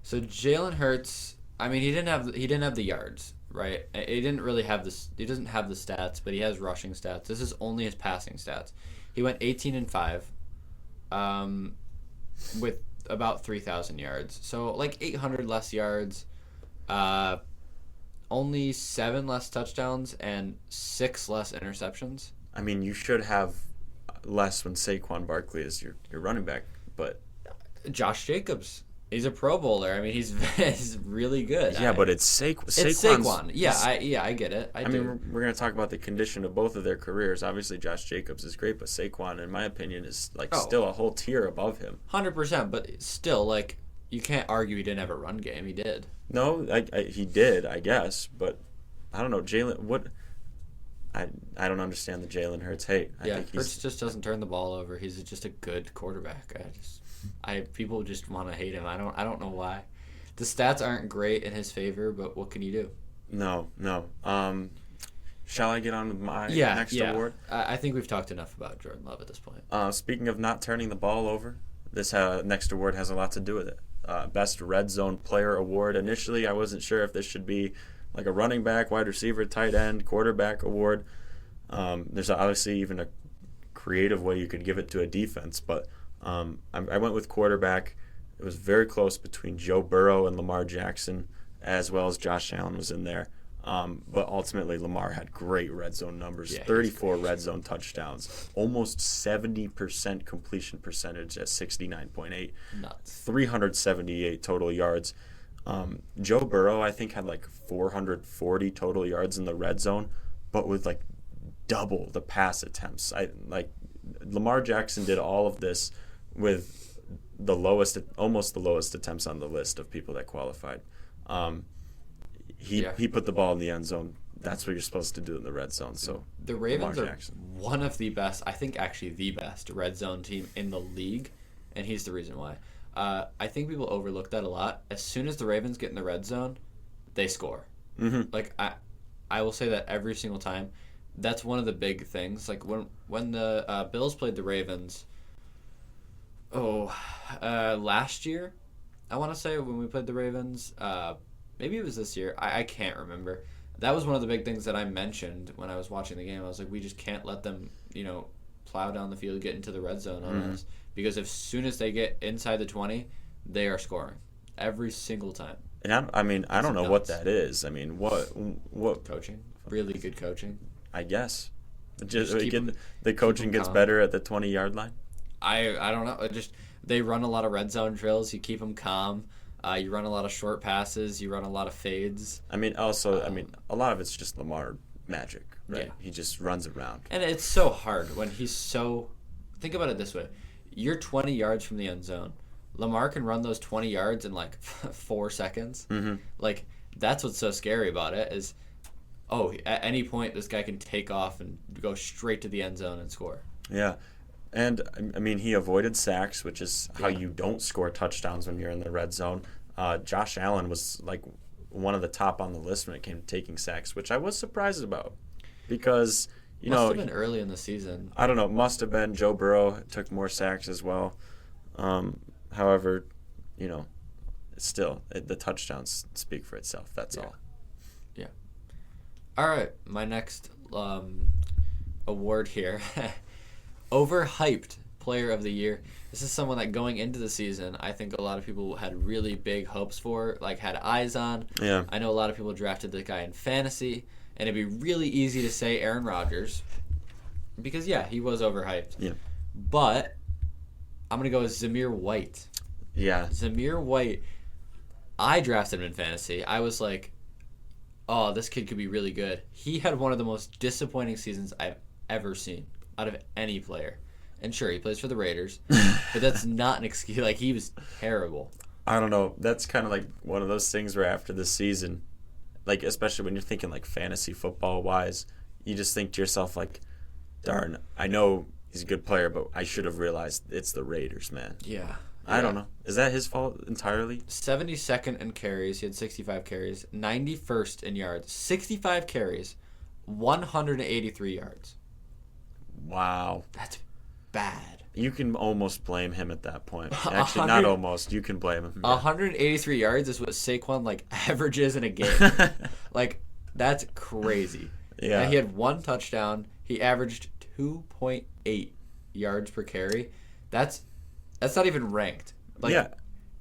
Speaker 1: So Jalen Hurts, I mean, he didn't have the yards, right? He didn't really have this. He doesn't have the stats, but he has rushing stats. This is only his passing stats. He went 18-5, with about 3,000 yards. So like 800 less yards, only 7 less touchdowns and 6 less interceptions.
Speaker 2: I mean, you should have less when Saquon Barkley is your running back, but
Speaker 1: Josh Jacobs, he's a Pro Bowler. I mean, he's really good.
Speaker 2: Yeah, but it's Saquon.
Speaker 1: It's Saquon. Yeah, I get it. I
Speaker 2: mean, we're going to talk about the condition of both of their careers. Obviously, Josh Jacobs is great, but Saquon, in my opinion, is still a whole tier above him.
Speaker 1: 100%, but still, like, you can't argue he didn't have a run game. He did.
Speaker 2: No, he did, I guess, but I don't know. Jalen, what? I don't understand the Jalen Hurts hate. I think
Speaker 1: Hurts just doesn't turn the ball over. He's just a good quarterback. People just want to hate him. I don't know why. The stats aren't great in his favor, but what can you do?
Speaker 2: No. Shall I get on with my next award?
Speaker 1: I think we've talked enough about Jordan Love at this point.
Speaker 2: Speaking of not turning the ball over, this next award has a lot to do with it. Best Red Zone Player Award. Initially, I wasn't sure if this should be like a running back, wide receiver, tight end, quarterback award. There's obviously even a creative way you could give it to a defense, but I went with quarterback. It was very close between Joe Burrow and Lamar Jackson, as well as Josh Allen was in there. But ultimately, Lamar had great red zone numbers, 34 red zone touchdowns, almost 70% completion percentage at 69.8, 378 total yards. Joe Burrow, I think, had like 440 total yards in the red zone, but with like double the pass attempts. Lamar Jackson did all of this with almost the lowest attempts on the list of people that qualified. He put the ball in the end zone. That's what you're supposed to do in the red zone. So
Speaker 1: the Ravens are one of the best, I think actually the best red zone team in the league, and he's the reason why. I think people overlook that a lot. As soon as the Ravens get in the red zone, they score.
Speaker 2: Mm-hmm.
Speaker 1: Like I will say that every single time. That's one of the big things. Like when the Bills played the Ravens, last year, I want to say when we played the Ravens, maybe it was this year. I can't remember. That was one of the big things that I mentioned when I was watching the game. I was like, we just can't let them, plow down the field, get into the red zone on us. Because as soon as they get inside the 20, they are scoring every single time.
Speaker 2: And I don't know what that is. I mean, what
Speaker 1: coaching? Really good coaching.
Speaker 2: I guess. The coaching gets better at the 20-yard line.
Speaker 1: I don't know. They run a lot of red zone drills. You keep them calm. You run a lot of short passes. You run a lot of fades.
Speaker 2: A lot of it's just Lamar magic, right?
Speaker 1: Yeah.
Speaker 2: He just runs around.
Speaker 1: And it's so hard when he's so... Think about it this way. You're 20 yards from the end zone. Lamar can run those 20 yards in like 4 seconds.
Speaker 2: Mm-hmm.
Speaker 1: Like, that's what's so scary about it is, at any point this guy can take off and go straight to the end zone and score.
Speaker 2: Yeah. And, I mean, he avoided sacks, which is how you don't score touchdowns when you're in the red zone. Josh Allen was, like, one of the top on the list when it came to taking sacks, which I was surprised about because,
Speaker 1: Must have been early in the season.
Speaker 2: I don't know. Must have been. Joe Burrow took more sacks as well. However, still, the touchdowns speak for itself. That's all.
Speaker 1: Yeah. All right. My next award here. Overhyped Player of the Year. This is someone that going into the season, I think a lot of people had really big hopes for, like had eyes on.
Speaker 2: Yeah.
Speaker 1: I know a lot of people drafted the guy in fantasy, and it'd be really easy to say Aaron Rodgers because, he was overhyped.
Speaker 2: Yeah.
Speaker 1: But I'm going to go with Zamir White.
Speaker 2: Yeah.
Speaker 1: Zamir White, I drafted him in fantasy. I was like, oh, this kid could be really good. He had one of the most disappointing seasons I've ever seen out of any player. And sure, he plays for the Raiders, but that's not an excuse. Like, he was terrible.
Speaker 2: I don't know. That's kind of like one of those things where after the season, like, especially when you're thinking like fantasy football wise, you just think to yourself like, darn, I know he's a good player, but I should have realized it's the Raiders, man.
Speaker 1: Yeah.
Speaker 2: I don't know. Is that his fault entirely?
Speaker 1: 72nd in carries. He had 65 carries. 91st in yards. 65 carries. 183 yards.
Speaker 2: Wow.
Speaker 1: That's bad.
Speaker 2: You can almost blame him at that point. Actually, not almost. You can blame him.
Speaker 1: 183 yards is what Saquon, like, averages in a game. Like, that's crazy.
Speaker 2: Yeah.
Speaker 1: And he had 1 touchdown. He averaged 2.8 yards per carry. That's not even ranked. Like,
Speaker 2: yeah.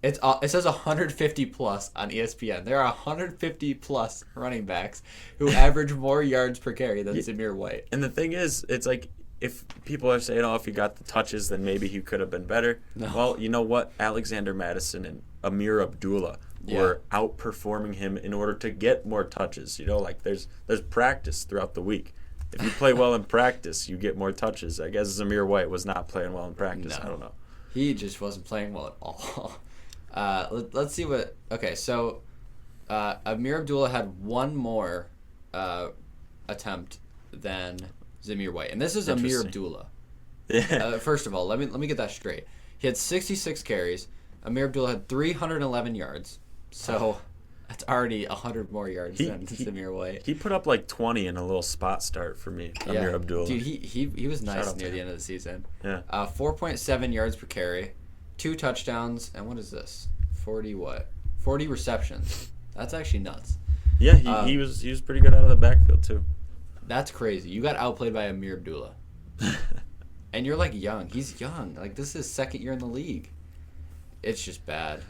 Speaker 1: It says 150 plus on ESPN. There are 150 plus running backs who average more yards per carry than Zamir White.
Speaker 2: And the thing is, it's like if people are saying, if he got the touches, then maybe he could have been better.
Speaker 1: No.
Speaker 2: Well, you know what? Alexander Madison and Amir Abdullah were outperforming him in order to get more touches. Like there's practice throughout the week. If you play well in practice, you get more touches. I guess Zamir White was not playing well in practice.
Speaker 1: No.
Speaker 2: I don't know.
Speaker 1: He just wasn't playing well at all. Let's see what... Okay, so Amir Abdullah had 1 more attempt than Zamir White. And this is Amir Abdullah.
Speaker 2: Yeah.
Speaker 1: First of all, let me get that straight. He had 66 carries. Amir Abdullah had 311 yards. So that's already 100 more yards than Zamir White.
Speaker 2: He put up like 20 in a little spot start for me, Amir Abdullah.
Speaker 1: Dude, he was nice near the end of the season.
Speaker 2: Yeah.
Speaker 1: 4.7 yards per carry, 2 touchdowns, and what is this? 40 receptions. That's actually nuts.
Speaker 2: Yeah, he was pretty good out of the backfield too.
Speaker 1: That's crazy. You got outplayed by Amir Abdullah. And you're like young. He's young. Like this is his 2nd year in the league. It's just bad.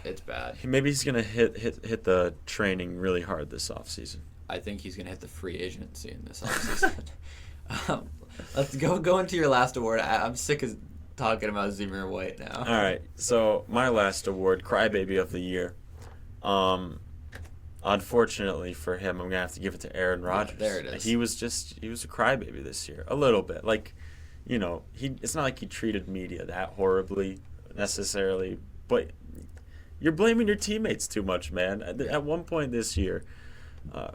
Speaker 1: It's bad.
Speaker 2: Maybe he's gonna hit the training really hard this offseason.
Speaker 1: I think he's gonna hit the free agency in this offseason. Let's go into your last award. I'm sick of talking about Zamir White now.
Speaker 2: All right. So my last award, Crybaby of the Year. Unfortunately for him, I'm gonna have to give it to Aaron Rodgers.
Speaker 1: Yeah, there it is.
Speaker 2: He was a crybaby this year, a little bit. Like, it's not like he treated media that horribly necessarily, but you're blaming your teammates too much, man. At one point this year,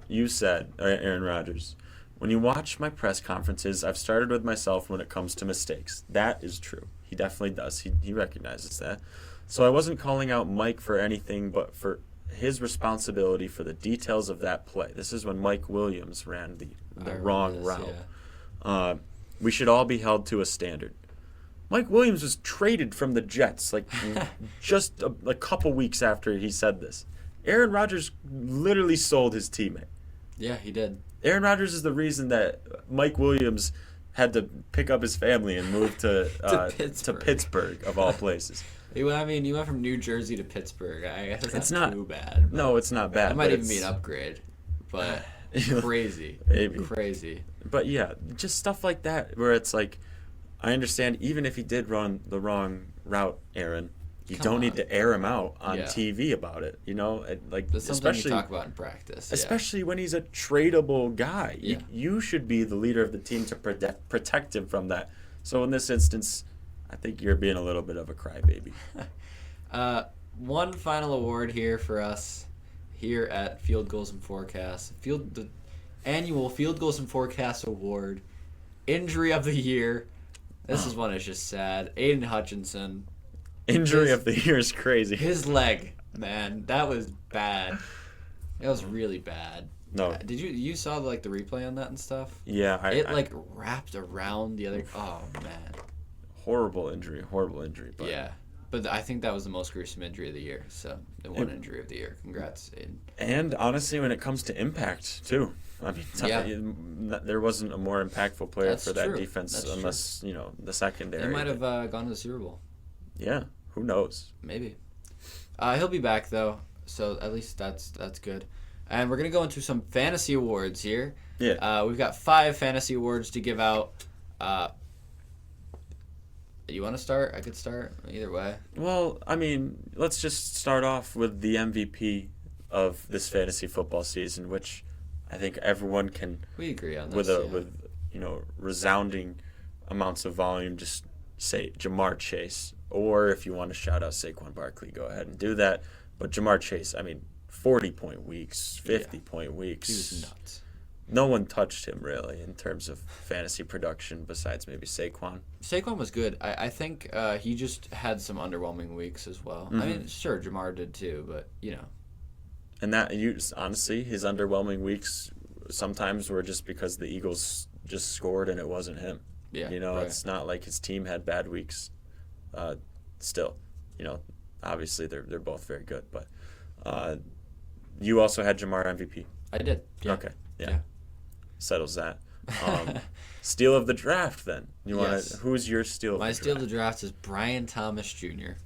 Speaker 2: you said, Aaron Rodgers, when you watch my press conferences, I've started with myself when it comes to mistakes. That is true. He definitely does. He recognizes that. So I wasn't calling out Mike for anything but for his responsibility for the details of that play. This is when Mike Williams ran the wrong route. Yeah. We should all be held to a standard. Mike Williams was traded from the Jets just a couple weeks after he said this. Aaron Rodgers literally sold his teammate.
Speaker 1: Yeah, he did.
Speaker 2: Aaron Rodgers is the reason that Mike Williams had to pick up his family and move to Pittsburgh, of all places.
Speaker 1: I mean, you went from New Jersey to Pittsburgh. I guess it's not too bad.
Speaker 2: No, it's not bad.
Speaker 1: It might even be an upgrade, but crazy.
Speaker 2: Maybe.
Speaker 1: Crazy.
Speaker 2: But yeah, just stuff like that where it's like, I understand even if he did run the wrong route, Aaron, you
Speaker 1: Come
Speaker 2: don't
Speaker 1: on.
Speaker 2: need to air him out on
Speaker 1: Yeah.
Speaker 2: TV about it. Like
Speaker 1: That's something
Speaker 2: especially
Speaker 1: you talk about in practice.
Speaker 2: especially when he's a tradable guy.
Speaker 1: Yeah.
Speaker 2: You should be the leader of the team to protect him from that. So in this instance, I think you're being a little bit of a crybaby.
Speaker 1: One final award here for us here at Field Goals and Forecasts. The annual Field Goals and Forecasts Award. Injury of the year. This is one that's just sad. Aiden Hutchinson.
Speaker 2: Injury of the year is crazy.
Speaker 1: His leg, man, that was bad. It was really bad.
Speaker 2: No.
Speaker 1: Did you saw the replay on that and stuff?
Speaker 2: Yeah,
Speaker 1: It wrapped around the other. Oh man.
Speaker 2: Horrible injury. But
Speaker 1: Yeah. But I think that was the most gruesome injury of the year. So the one injury of the year. Congrats, Aiden.
Speaker 2: And honestly, when it comes to impact too, I mean, there wasn't a more impactful player
Speaker 1: That's
Speaker 2: for that
Speaker 1: true.
Speaker 2: defense
Speaker 1: That's
Speaker 2: unless the secondary.
Speaker 1: They might have gone to the Super Bowl.
Speaker 2: Yeah, who knows?
Speaker 1: Maybe. He'll be back though, so at least that's good. And we're gonna go into some fantasy awards here.
Speaker 2: Yeah.
Speaker 1: We've got 5 fantasy awards to give out. You want to start? I could start. Either way.
Speaker 2: Well, I mean, let's just start off with the MVP of this fantasy football season, which I think everyone can,
Speaker 1: We agree on this.
Speaker 2: with resounding amounts of volume, just say Jamar Chase. Or if you want to shout out Saquon Barkley, go ahead and do that. But Jamar Chase, I mean, 40-point weeks, 50-point weeks.
Speaker 1: He was nuts.
Speaker 2: No one touched him, really, in terms of fantasy production besides maybe Saquon.
Speaker 1: Saquon was good. I think he just had some underwhelming weeks as well. I mean, sure, Jamar did too, but
Speaker 2: And honestly, his underwhelming weeks sometimes were just because the Eagles just scored and it wasn't him.
Speaker 1: Yeah, right.
Speaker 2: It's not like his team had bad weeks. Still, obviously they're both very good, but you also had Jamar MVP.
Speaker 1: I did. Yeah.
Speaker 2: Okay, yeah. Settles that. Steal of the draft, then.
Speaker 1: Yes.
Speaker 2: Who's your steal of the
Speaker 1: My
Speaker 2: draft?
Speaker 1: steal of the draft is Brian Thomas Jr.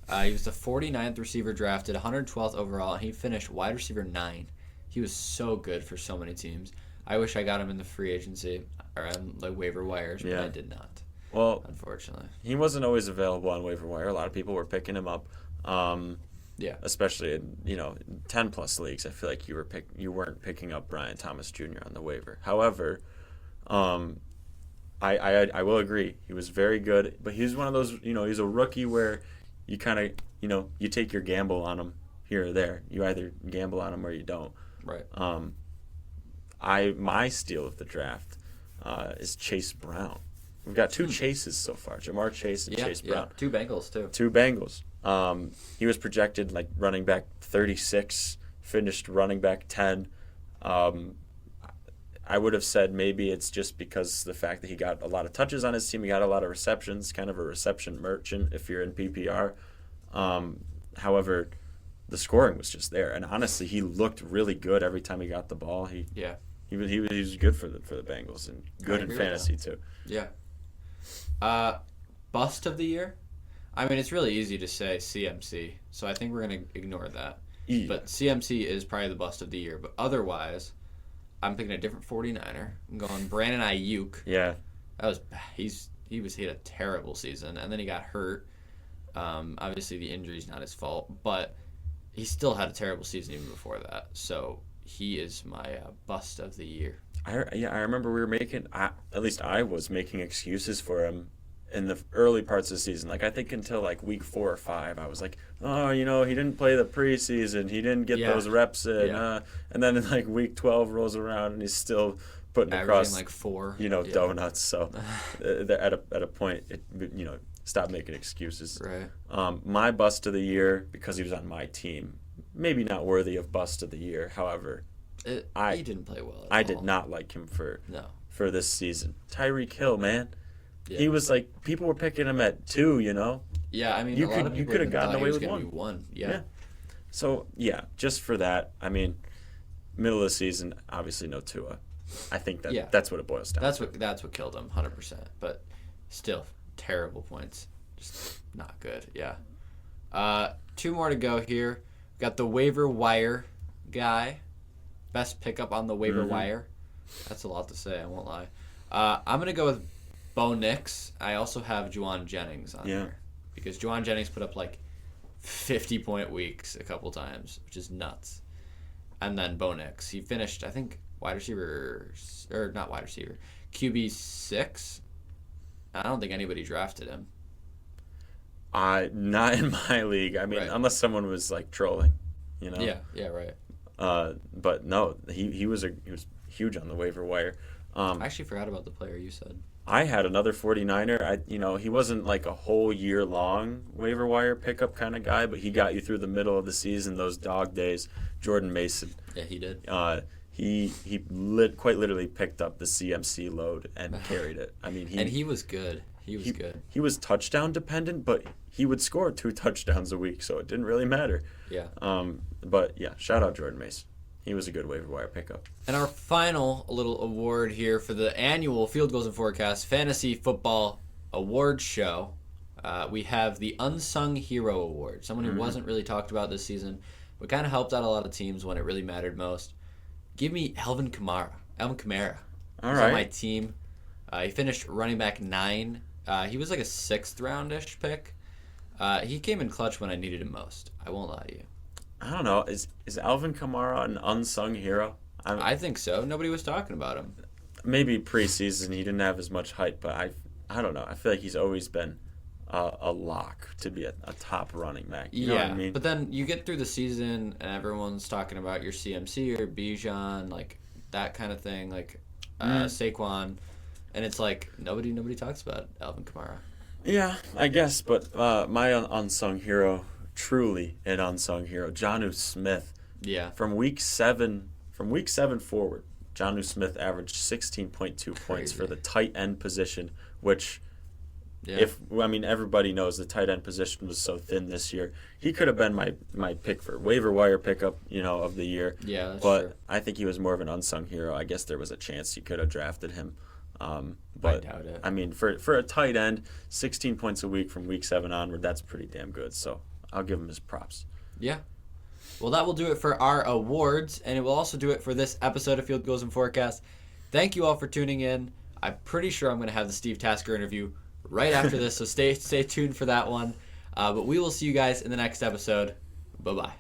Speaker 1: He was the 49th receiver drafted, 112th overall, and he finished wide receiver 9. He was so good for so many teams. I wish I got him in the free agency or on waiver wires, but I did not.
Speaker 2: Well,
Speaker 1: unfortunately,
Speaker 2: he wasn't always available on waiver wire. A lot of people were picking him up.
Speaker 1: Yeah.
Speaker 2: Especially in 10+ leagues, I feel like you weren't picking up Brian Thomas Jr. on the waiver. However, I will agree he was very good, but he's one of those he's a rookie where you kind of you take your gamble on him here or there. You either gamble on him or you don't.
Speaker 1: Right.
Speaker 2: My steal of the draft is Chase Brown. We've got 2 Chases so far, Jamar Chase and Chase Brown.
Speaker 1: 2 Bengals too.
Speaker 2: 2 Bengals. He was projected like running back 36, finished running back 10. I would have said maybe it's just because the fact that he got a lot of touches on his team, he got a lot of receptions, kind of a reception merchant if you're in PPR. However, the scoring was just there, and honestly, he looked really good every time he got the ball. He was good for the Bengals and good in fantasy too.
Speaker 1: Yeah. Bust of the year? I mean, it's really easy to say CMC, so I think we're going to ignore that.
Speaker 2: Yeah.
Speaker 1: But CMC is probably the bust of the year. But otherwise, I'm picking a different 49er. I'm going Brandon Ayuk.
Speaker 2: Yeah.
Speaker 1: That was he had a terrible season, and then he got hurt. Obviously, the injury's not his fault, but he still had a terrible season even before that. So he is my bust of the year.
Speaker 2: I remember we were at least I was making excuses for him in the early parts of the season. Like I think until like week 4 or 5, I was like, oh, he didn't play the preseason, he didn't get those reps in, and then in like week 12 rolls around and he's still putting
Speaker 1: averaging
Speaker 2: across
Speaker 1: like 4,
Speaker 2: donuts. So at a point, stop making excuses.
Speaker 1: Right.
Speaker 2: My bust of the year, because he was on my team, maybe not worthy of bust of the year. However,
Speaker 1: he didn't play well at
Speaker 2: I
Speaker 1: all.
Speaker 2: did not like him for this season. Tyreek Hill, man.
Speaker 1: Yeah.
Speaker 2: He was like, people were picking him at 2,
Speaker 1: Yeah, I mean,
Speaker 2: You
Speaker 1: a lot of people
Speaker 2: could have gotten away with
Speaker 1: 1. Yeah.
Speaker 2: So, just for that, I mean, middle of the season, obviously no Tua. I think that's what it boils down to.
Speaker 1: That's what killed him, 100%. But still, terrible points. Just not good, yeah. 2 more to go here. We got the waiver wire guy. Best pickup on the waiver wire. That's a lot to say, I won't lie. I'm going to go with Bo Nix. I also have Juwan Jennings on there. Because Juwan Jennings put up like 50-point weeks a couple times, which is nuts. And then Bo Nix, he finished, I think, QB 6. I don't think anybody drafted him.
Speaker 2: Not in my league. I mean,
Speaker 1: Right.
Speaker 2: unless someone was like trolling, you know.
Speaker 1: Yeah, right.
Speaker 2: But no, he was huge on the waiver wire.
Speaker 1: I actually forgot about the player you said.
Speaker 2: I had another 49er. He wasn't like a whole year long waiver wire pickup kind of guy, but he got you through the middle of the season, those dog days. Jordan Mason.
Speaker 1: Yeah, he did.
Speaker 2: He quite literally picked up the CMC load and carried it. I mean,
Speaker 1: he was good. He was good.
Speaker 2: He was touchdown dependent, but he would score 2 touchdowns a week, so it didn't really matter.
Speaker 1: Yeah.
Speaker 2: But yeah, shout out Jordan Mason. He was a good waiver wire pickup.
Speaker 1: And our final little award here for the annual Field Goals and Forecast Fantasy Football Award Show, we have the Unsung Hero Award. Someone who wasn't really talked about this season, but kind of helped out a lot of teams when it really mattered most. Give me Alvin Kamara.
Speaker 2: All
Speaker 1: He's
Speaker 2: right.
Speaker 1: on my team. He finished running back 9. He was like a 6th roundish pick. He came in clutch when I needed him most. I won't lie to you.
Speaker 2: I don't know. Is Alvin Kamara an unsung hero?
Speaker 1: I think so. Nobody was talking about him.
Speaker 2: Maybe preseason he didn't have as much hype, but I don't know. I feel like he's always been a lock to be a top running back. You know what I mean?
Speaker 1: But then you get through the season and everyone's talking about your CMC or Bijan, like that kind of thing, like Saquon, and it's like nobody talks about Alvin Kamara.
Speaker 2: Yeah, I guess. But my unsung hero, truly an unsung hero, Jonnu Smith.
Speaker 1: Yeah.
Speaker 2: From week 7 forward, Jonnu Smith averaged 16.2 points for the tight end position, which. Yeah. Everybody knows the tight end position was so thin this year. He could have been my pick for waiver wire pickup, of the year.
Speaker 1: Yeah, that's
Speaker 2: but
Speaker 1: true.
Speaker 2: I think he was more of an unsung hero. I guess there was a chance you could have drafted him. But
Speaker 1: I doubt it.
Speaker 2: I mean, for a tight end, 16 points a week from week 7 onward, that's pretty damn good. So I'll give him his props.
Speaker 1: Yeah. Well, that will do it for our awards, and it will also do it for this episode of Field Goals and Forecast. Thank you all for tuning in. I'm pretty sure I'm going to have the Steve Tasker interview right after this, so stay tuned for that one. But we will see you guys in the next episode. Bye-bye.